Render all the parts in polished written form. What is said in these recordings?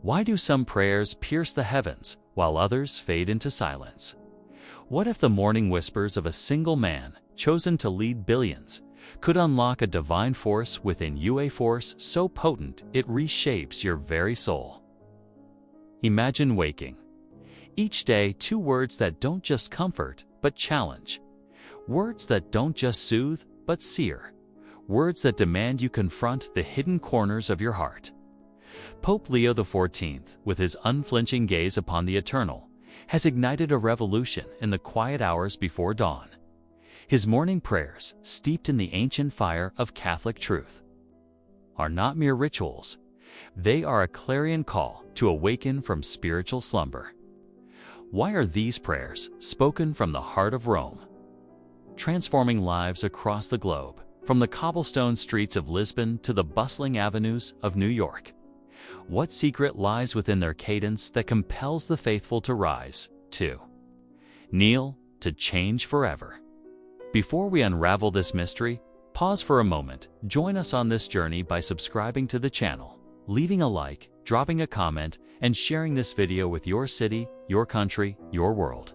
Why do some prayers pierce the heavens while others fade into silence? What if the morning whispers of a single man, chosen to lead billions, could unlock a divine force within you, a force so potent it reshapes your very soul? Imagine waking each day two words that don't just comfort, but challenge. Words that don't just soothe, but sear. Words that demand you confront the hidden corners of your heart. Pope Leo XIV, with his unflinching gaze upon the eternal, has ignited a revolution in the quiet hours before dawn. His morning prayers, steeped in the ancient fire of Catholic truth, are not mere rituals. They are a clarion call to awaken from spiritual slumber. Why are these prayers, spoken from the heart of Rome, transforming lives across the globe, from the cobblestone streets of Lisbon to the bustling avenues of New York? What secret lies within their cadence that compels the faithful to rise, to kneel, to change forever? Before we unravel this mystery, pause for a moment. Join us on this journey by subscribing to the channel, leaving a like, dropping a comment, and sharing this video with your city, your country, your world.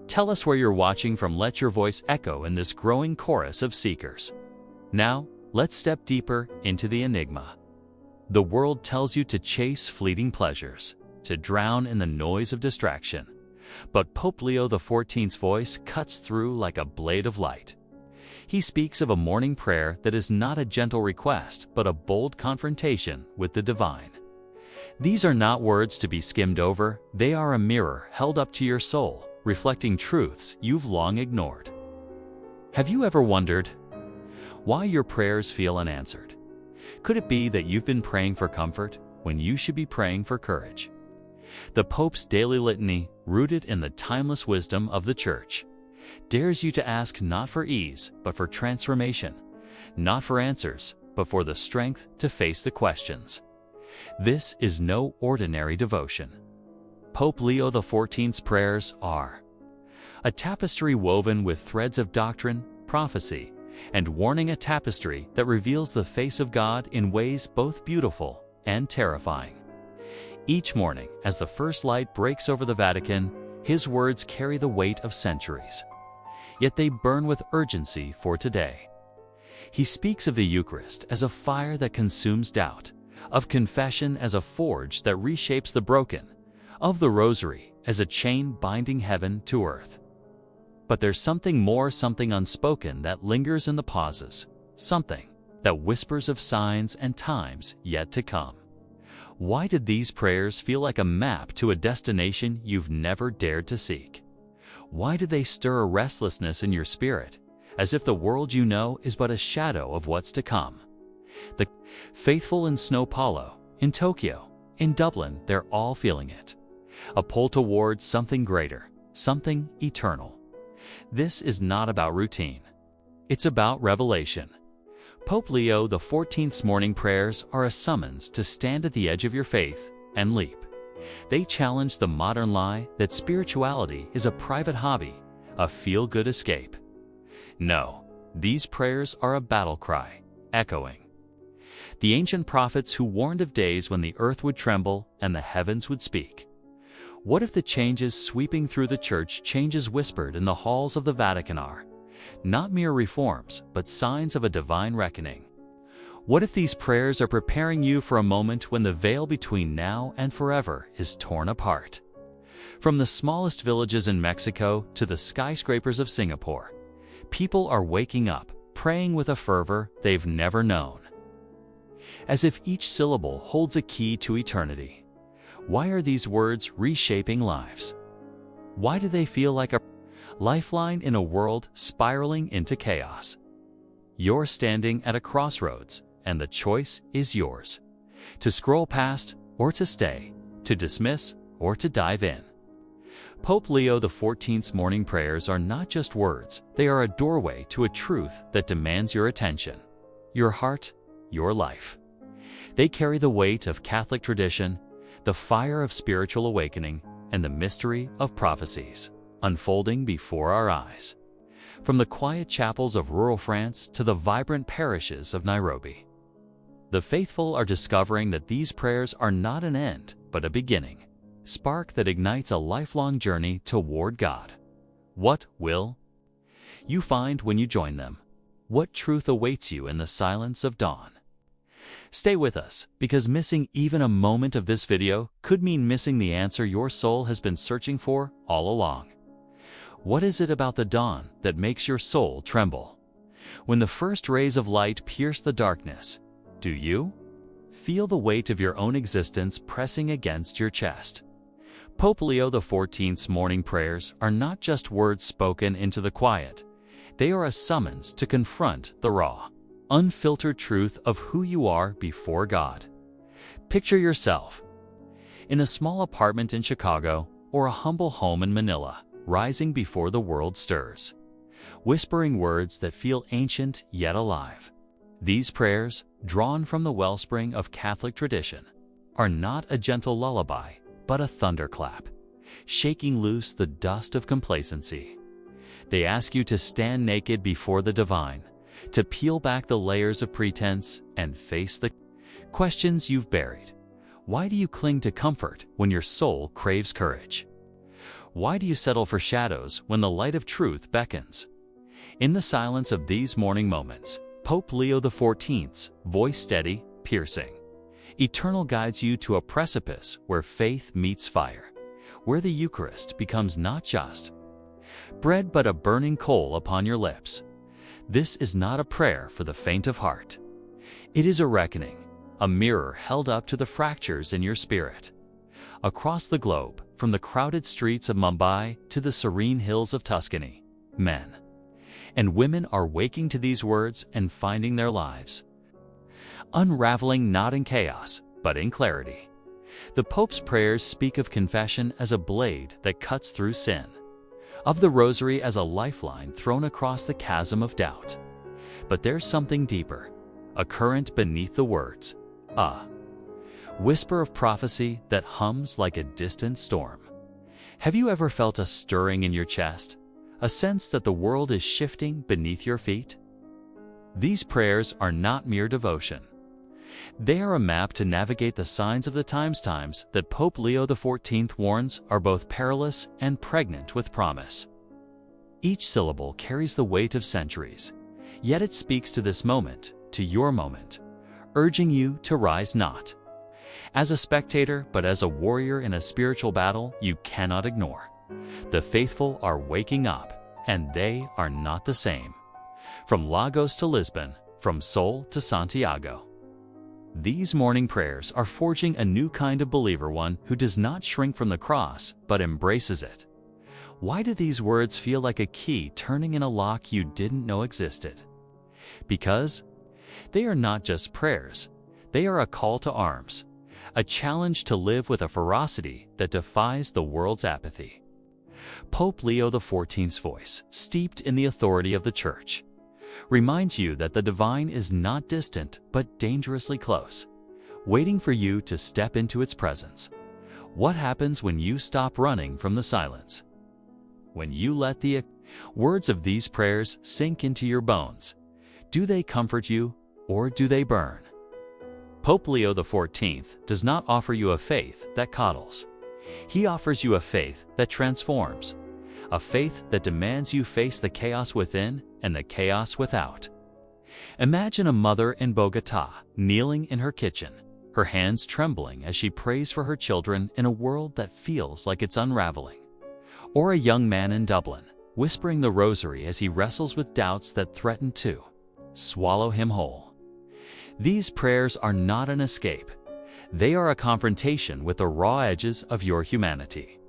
Tell us where you're watching from. Let your voice echo in this growing chorus of seekers. Now, let's step deeper into the enigma. The world tells you to chase fleeting pleasures, to drown in the noise of distraction. But Pope Leo XIV's voice cuts through like a blade of light. He speaks of a morning prayer that is not a gentle request, but a bold confrontation with the divine. These are not words to be skimmed over. They are a mirror held up to your soul, reflecting truths you've long ignored. Have you ever wondered why your prayers feel unanswered? Could it be that you've been praying for comfort when you should be praying for courage? The Pope's daily litany, rooted in the timeless wisdom of the Church, dares you to ask not for ease, but for transformation, not for answers, but for the strength to face the questions. This is no ordinary devotion. Pope Leo XIV's prayers are a tapestry woven with threads of doctrine, prophecy, and warning, a tapestry that reveals the face of God in ways both beautiful and terrifying. Each morning, as the first light breaks over the Vatican, his words carry the weight of centuries. Yet they burn with urgency for today. He speaks of the Eucharist as a fire that consumes doubt, of confession as a forge that reshapes the broken, of the Rosary as a chain binding heaven to earth. But there's something more, something unspoken that lingers in the pauses, something that whispers of signs and times yet to come. Why did these prayers feel like a map to a destination you've never dared to seek? Why did they stir a restlessness in your spirit, as if the world you know is but a shadow of what's to come? The faithful in São Paulo, in Tokyo, in Dublin, they're all feeling it. A pull towards something greater, something eternal. This is not about routine. It's about revelation. Pope Leo XIV's morning prayers are a summons to stand at the edge of your faith and leap. They challenge the modern lie that spirituality is a private hobby, a feel-good escape. No, these prayers are a battle cry, echoing the ancient prophets who warned of days when the earth would tremble and the heavens would speak. What if the changes sweeping through the Church, changes whispered in the halls of the Vatican, are not mere reforms, but signs of a divine reckoning? What if these prayers are preparing you for a moment when the veil between now and forever is torn apart? From the smallest villages in Mexico to the skyscrapers of Singapore, people are waking up, praying with a fervor they've never known. As if each syllable holds a key to eternity. Why are these words reshaping lives? Why do they feel like a lifeline in a world spiraling into chaos? You're standing at a crossroads, and the choice is yours. To scroll past or to stay, to dismiss or to dive in. Pope Leo XIV's morning prayers are not just words, they are a doorway to a truth that demands your attention, your heart, your life. They carry the weight of Catholic tradition, the fire of spiritual awakening, and the mystery of prophecies unfolding before our eyes. From the quiet chapels of rural France to the vibrant parishes of Nairobi, the faithful are discovering that these prayers are not an end, but a beginning. Spark that ignites a lifelong journey toward God. What will you find when you join them? What truth awaits you in the silence of dawn? Stay with us, because missing even a moment of this video could mean missing the answer your soul has been searching for all along. What is it about the dawn that makes your soul tremble? When the first rays of light pierce the darkness, do you feel the weight of your own existence pressing against your chest? Pope Leo XIV's morning prayers are not just words spoken into the quiet. They are a summons to confront the raw, unfiltered truth of who you are before God. Picture yourself in a small apartment in Chicago or a humble home in Manila, rising before the world stirs, whispering words that feel ancient yet alive. These prayers, drawn from the wellspring of Catholic tradition, are not a gentle lullaby, but a thunderclap, shaking loose the dust of complacency. They ask you to stand naked before the divine, to peel back the layers of pretense and face the questions you've buried. Why do you cling to comfort when your soul craves courage? Why do you settle for shadows when the light of truth beckons? In the silence of these morning moments, Pope Leo XIV's voice, steady, piercing, eternal, guides you to a precipice where faith meets fire, where the Eucharist becomes not just bread but a burning coal upon your lips. This is not a prayer for the faint of heart. It is a reckoning, a mirror held up to the fractures in your spirit. Across the globe, from the crowded streets of Mumbai to the serene hills of Tuscany, men and women are waking to these words and finding their lives unraveling not in chaos, but in clarity. The Pope's prayers speak of confession as a blade that cuts through sin, of the Rosary as a lifeline thrown across the chasm of doubt. But there's something deeper, a current beneath the words, a whisper of prophecy that hums like a distant storm. Have you ever felt a stirring in your chest, a sense that the world is shifting beneath your feet? These prayers are not mere devotion. They are a map to navigate the signs of the times that Pope Leo XIV warns are both perilous and pregnant with promise. Each syllable carries the weight of centuries, yet it speaks to this moment, to your moment, urging you to rise not as a spectator, but as a warrior in a spiritual battle you cannot ignore. The faithful are waking up, and they are not the same. From Lagos to Lisbon, from Seoul to Santiago, these morning prayers are forging a new kind of believer, one who does not shrink from the cross, but embraces it. Why do these words feel like a key turning in a lock you didn't know existed? Because they are not just prayers. They are a call to arms, a challenge to live with a ferocity that defies the world's apathy. Pope Leo XIV's voice, steeped in the authority of the Church, reminds you that the divine is not distant but dangerously close, waiting for you to step into its presence. What happens when you stop running from the silence? When you let the words of these prayers sink into your bones, do they comfort you or do they burn? Pope Leo XIV does not offer you a faith that coddles. He offers you a faith that transforms, a faith that demands you face the chaos within and the chaos without. Imagine a mother in Bogota kneeling in her kitchen, her hands trembling as she prays for her children in a world that feels like it's unraveling. Or a young man in Dublin, whispering the Rosary as he wrestles with doubts that threaten to swallow him whole. These prayers are not an escape. They are a confrontation with the raw edges of your humanity.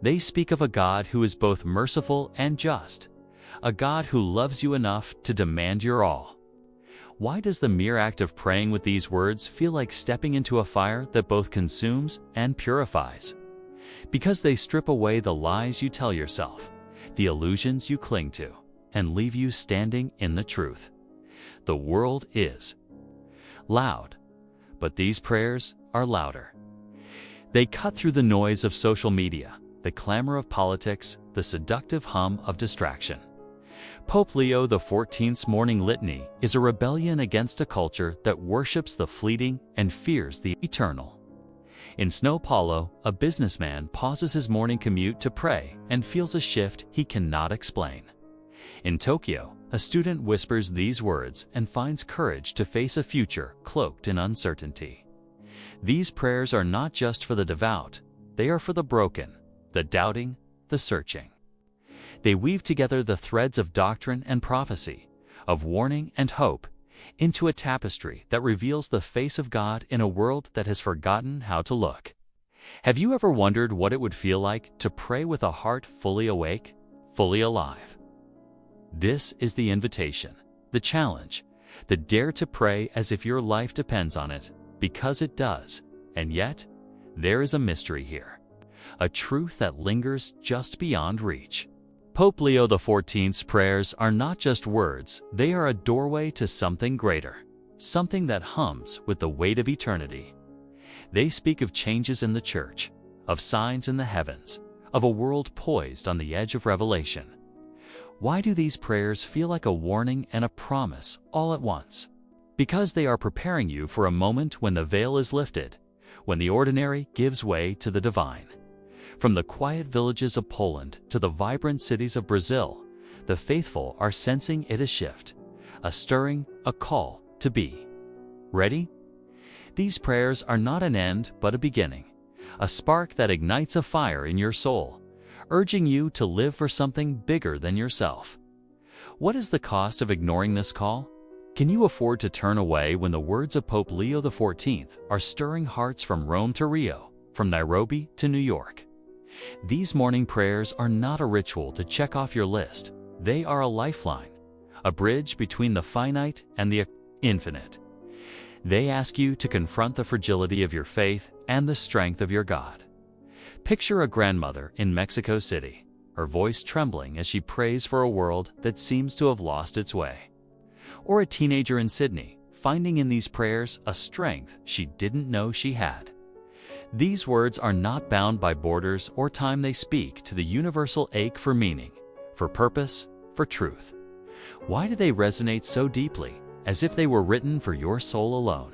They speak of a God who is both merciful and just, a God who loves you enough to demand your all. Why does the mere act of praying with these words feel like stepping into a fire that both consumes and purifies? Because they strip away the lies you tell yourself, the illusions you cling to, and leave you standing in the truth. The world is loud, but these prayers are louder. They cut through the noise of social media, the clamor of politics, the seductive hum of distraction. Pope Leo XIV's morning litany is a rebellion against a culture that worships the fleeting and fears the eternal. In Sao Paulo, a businessman pauses his morning commute to pray and feels a shift he cannot explain. In Tokyo, a student whispers these words and finds courage to face a future cloaked in uncertainty. These prayers are not just for the devout, they are for the broken, the doubting, the searching. They weave together the threads of doctrine and prophecy, of warning and hope, into a tapestry that reveals the face of God in a world that has forgotten how to look. Have you ever wondered what it would feel like to pray with a heart fully awake, fully alive? This is the invitation, the challenge, the dare to pray as if your life depends on it, because it does. And yet, there is a mystery here, a truth that lingers just beyond reach. Pope Leo XIV's prayers are not just words, they are a doorway to something greater, something that hums with the weight of eternity. They speak of changes in the Church, of signs in the heavens, of a world poised on the edge of revelation. Why do these prayers feel like a warning and a promise all at once? Because they are preparing you for a moment when the veil is lifted, when the ordinary gives way to the divine. From the quiet villages of Poland to the vibrant cities of Brazil, the faithful are sensing it a shift, a stirring, a call to be. Ready? These prayers are not an end but a beginning, a spark that ignites a fire in your soul, urging you to live for something bigger than yourself. What is the cost of ignoring this call? Can you afford to turn away when the words of Pope Leo XIV are stirring hearts from Rome to Rio, from Nairobi to New York? These morning prayers are not a ritual to check off your list. They are a lifeline, a bridge between the finite and the infinite. They ask you to confront the fragility of your faith and the strength of your God. Picture a grandmother in Mexico City, her voice trembling as she prays for a world that seems to have lost its way. Or a teenager in Sydney, finding in these prayers a strength she didn't know she had. These words are not bound by borders or time. They speak to the universal ache for meaning, for purpose, for truth. Why do they resonate so deeply, as if they were written for your soul alone?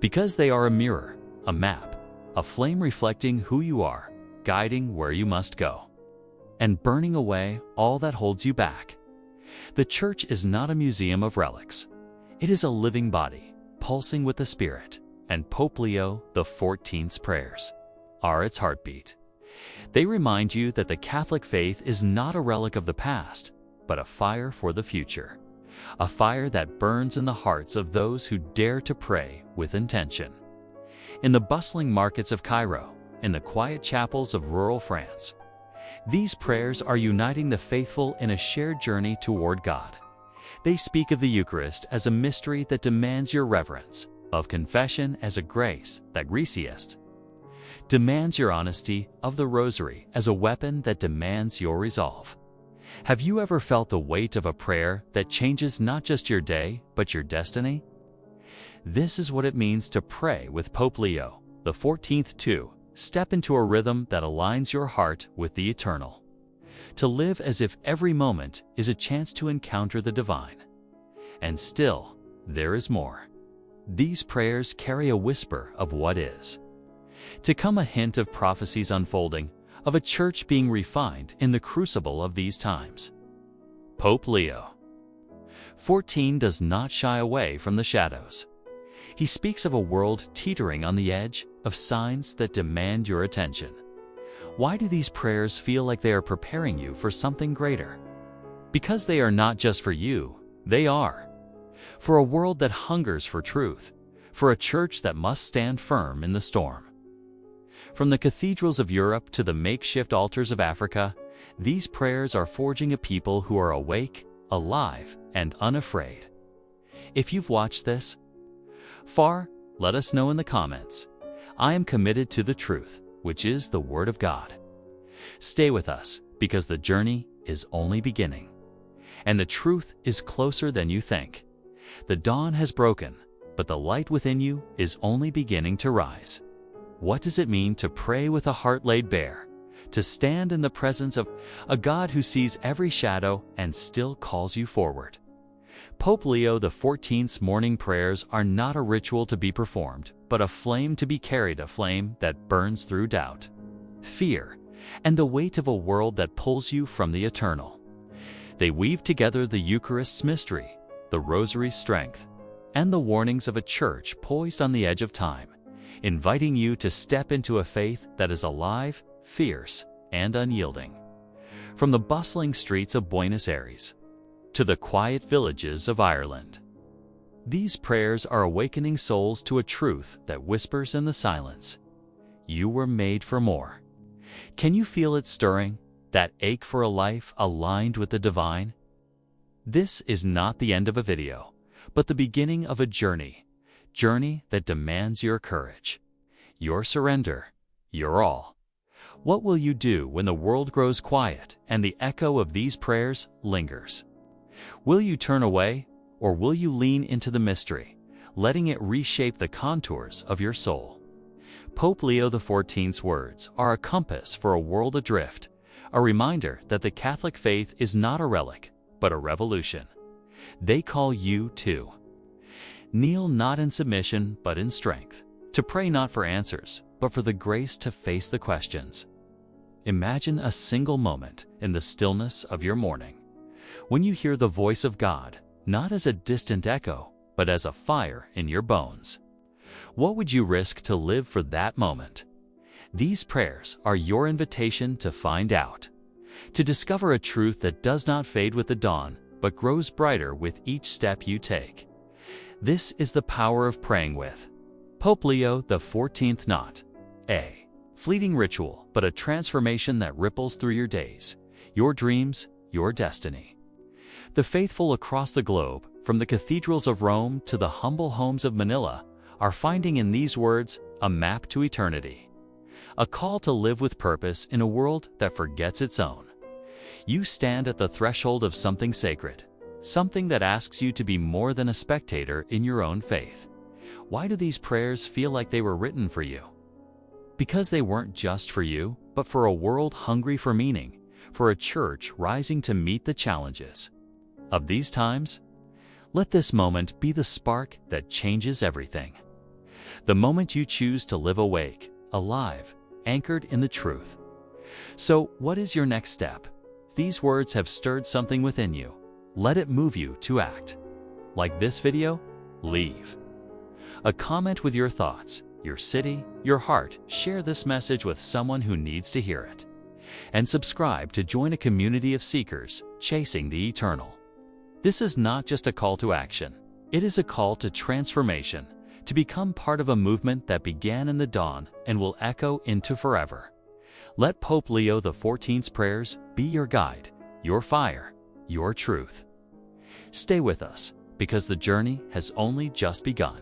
Because they are a mirror, a map, a flame reflecting who you are, guiding where you must go, and burning away all that holds you back. The Church is not a museum of relics. It is a living body, pulsing with the Spirit. And Pope Leo XIV's prayers are its heartbeat. They remind you that the Catholic faith is not a relic of the past, but a fire for the future. A fire that burns in the hearts of those who dare to pray with intention. In the bustling markets of Cairo, in the quiet chapels of rural France, these prayers are uniting the faithful in a shared journey toward God. They speak of the Eucharist as a mystery that demands your reverence, of confession as a grace that demands your honesty, of the Rosary as a weapon that demands your resolve. Have you ever felt the weight of a prayer that changes not just your day, but your destiny? This is what it means to pray with Pope Leo XIV to step into a rhythm that aligns your heart with the eternal. To live as if every moment is a chance to encounter the divine. And still, there is more. These prayers carry a whisper of what is to come, a hint of prophecies unfolding, of a church being refined in the crucible of these times. Pope Leo XIV does not shy away from the shadows. He speaks of a world teetering on the edge, of signs that demand your attention. Why do these prayers feel like they are preparing you for something greater? Because they are not just for you, they are for a world that hungers for truth, for a church that must stand firm in the storm. From the cathedrals of Europe to the makeshift altars of Africa, these prayers are forging a people who are awake, alive, and unafraid. If you've watched this far, let us know in the comments. I am committed to the truth, which is the Word of God. Stay with us, because the journey is only beginning. And the truth is closer than you think. The dawn has broken, but the light within you is only beginning to rise. What does it mean to pray with a heart laid bare? To stand in the presence of a God who sees every shadow and still calls you forward? Pope Leo XIV's morning prayers are not a ritual to be performed, but a flame to be carried, a flame that burns through doubt, fear, and the weight of a world that pulls you from the eternal. They weave together the Eucharist's mystery, the Rosary's strength, and the warnings of a church poised on the edge of time, inviting you to step into a faith that is alive, fierce, and unyielding. From the bustling streets of Buenos Aires to the quiet villages of Ireland, these prayers are awakening souls to a truth that whispers in the silence. You were made for more. Can you feel it stirring, that ache for a life aligned with the divine? This is not the end of a video, but the beginning of a journey that demands your courage, your surrender, your all. What will you do when the world grows quiet and the echo of these prayers lingers? Will you turn away, or will you lean into the mystery, letting it reshape the contours of your soul? Pope Leo XIV's words are a compass for a world adrift, a reminder that the Catholic faith is not a relic, but a revolution. They call you to kneel not in submission, but in strength, to pray not for answers, but for the grace to face the questions. Imagine a single moment in the stillness of your morning, when you hear the voice of God, not as a distant echo, but as a fire in your bones. What would you risk to live for that moment? These prayers are your invitation to find out, to discover a truth that does not fade with the dawn, but grows brighter with each step you take. This is the power of praying with Pope Leo XIV. Not a fleeting ritual, but a transformation that ripples through your days, your dreams, your destiny. The faithful across the globe, from the cathedrals of Rome to the humble homes of Manila, are finding in these words a map to eternity, a call to live with purpose in a world that forgets its own. You stand at the threshold of something sacred, something that asks you to be more than a spectator in your own faith. Why do these prayers feel like they were written for you? Because they weren't just for you, but for a world hungry for meaning, for a church rising to meet the challenges of these times. Let this moment be the spark that changes everything. The moment you choose to live awake, alive, anchored in the truth. So, what is your next step? These words have stirred something within you. Let it move you to act. Like this video? Leave a comment with your thoughts, your city, your heart. Share this message with someone who needs to hear it. And subscribe to join a community of seekers chasing the eternal. This is not just a call to action. It is a call to transformation, to become part of a movement that began in the dawn and will echo into forever. Let Pope Leo XIV's prayers be your guide, your fire, your truth. Stay with us, because the journey has only just begun.